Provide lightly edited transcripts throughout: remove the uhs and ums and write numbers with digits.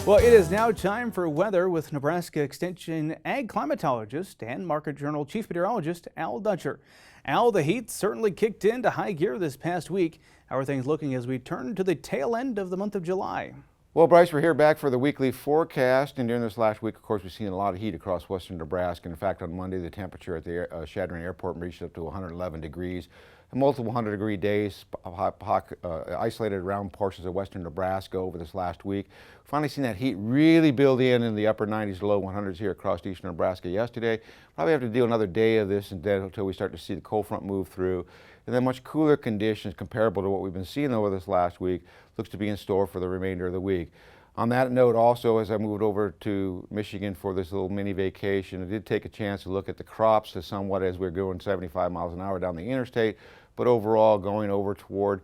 Well, it is now time for weather with Nebraska Extension ag climatologist and Market Journal chief meteorologist Al Dutcher. Al, the heat certainly kicked into high gear this past week. How are things looking as we turn to the tail end of the month of July? Well, Bryce, we're here back for the weekly forecast, and during this last week, of course, we've seen a lot of heat across western Nebraska. In fact, on Monday, the temperature at the Shadron Airport reached up to 111 degrees. Multiple 100-degree days isolated around portions of western Nebraska over this last week. Finally seen that heat really build in the upper 90s to low 100s here across eastern Nebraska yesterday. Probably have to do another day of this until we start to see the cold front move through. And then much cooler conditions comparable to what we've been seeing over this last week looks to be in store for the remainder of the week. On that note, also, as I moved over to Michigan for this little mini vacation, I did take a chance to look at the crops somewhat as we're going 75 miles an hour down the interstate. But overall, going over toward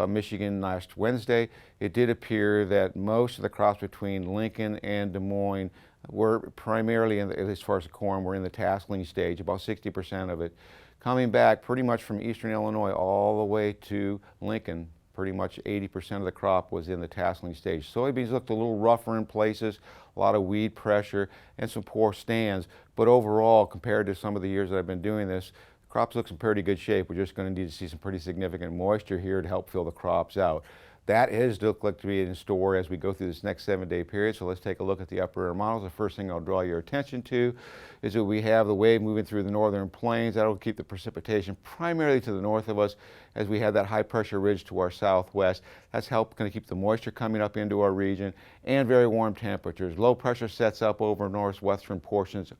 Michigan last Wednesday, it did appear that most of the crops between Lincoln and Des Moines were primarily, as far as the corn, were in the tasseling stage, about 60% of it. Coming back pretty much from eastern Illinois all the way to Lincoln, pretty much 80% of the crop was in the tasseling stage. Soybeans looked a little rougher in places, a lot of weed pressure, and some poor stands. But overall, compared to some of the years that I've been doing this, crops look in pretty good shape. We're just going to need to see some pretty significant moisture here to help fill the crops out. That is look like to be in store as we go through this next 7-day period. So let's take a look at the upper air models. The first thing I'll draw your attention to is that we have the wave moving through the northern plains. That'll keep the precipitation primarily to the north of us as we have that high pressure ridge to our southwest. That's going to keep the moisture coming up into our region and very warm temperatures. Low pressure sets up over northwestern portions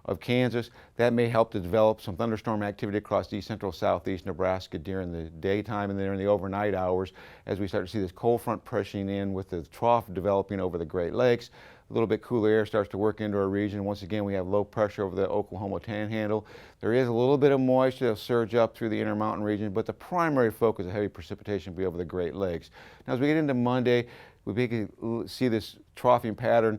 of Kansas. That may help to develop some thunderstorm activity across east central southeast Nebraska during the daytime and then in the overnight hours as we start to see this cold front pushing in with the trough developing over the Great Lakes. A little bit cooler air starts to work into our region. Once again, we have low pressure over the Oklahoma Panhandle. There is a little bit of moisture that'll surge up through the Intermountain region, but the primary focus of heavy precipitation will be over the Great Lakes. Now, as we get into Monday, we see this troughing pattern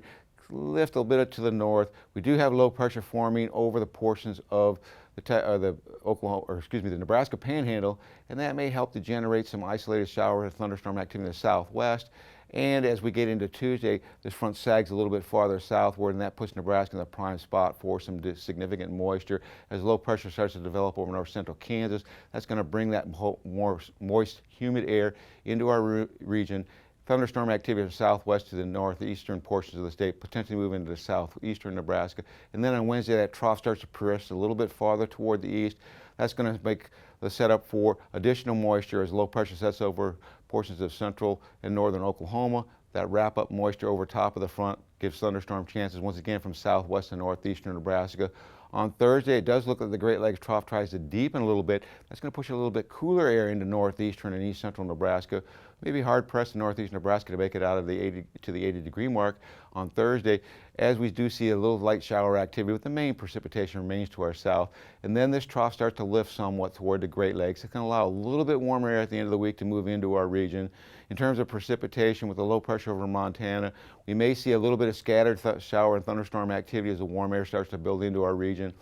lift a little bit to the north. We do have low pressure forming over the portions of the Nebraska Panhandle, and that may help to generate some isolated shower and thunderstorm activity in the southwest. And as we get into Tuesday, this front sags a little bit farther southward, and that puts Nebraska in the prime spot for some significant moisture. As low pressure starts to develop over north central Kansas, that's going to bring that more moist, humid air into our region. Thunderstorm activity from southwest to the northeastern portions of the state, potentially moving into southeastern Nebraska. And then on Wednesday, that trough starts to progress a little bit farther toward the east. That's going to make the setup for additional moisture as low pressure sets over portions of central and northern Oklahoma. That wrap-up moisture over top of the front gives thunderstorm chances once again from southwest and northeastern Nebraska. On Thursday, it does look like the Great Lakes trough tries to deepen a little bit. That's going to push a little bit cooler air into northeastern and east central Nebraska. Maybe hard-pressed in northeast Nebraska to make it out of the 80 to the 80-degree mark on Thursday, as we do see a little light shower activity, with the main precipitation remains to our south. And then this trough starts to lift somewhat toward the Great Lakes. It's going to allow a little bit warmer air at the end of the week to move into our region. In terms of precipitation, with the low pressure over Montana, we may see a little bit of scattered shower and thunderstorm activity as the warm air starts to build into our region.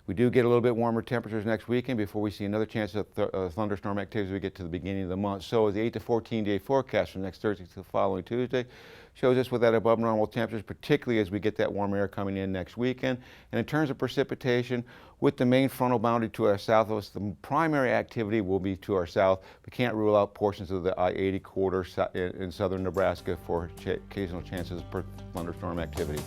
We do get a little bit warmer temperatures next weekend before we see another chance of thunderstorm activity as we get to the beginning of the month. So the 8 to 14-day forecast from next Thursday to the following Tuesday shows us with that above normal temperatures, particularly as we get that warm air coming in next weekend. And in terms of precipitation, with the main frontal boundary to our southwest, the primary activity will be to our south. We can't rule out portions of the I-80 corridor in southern Nebraska for occasional chances for thunderstorm activity.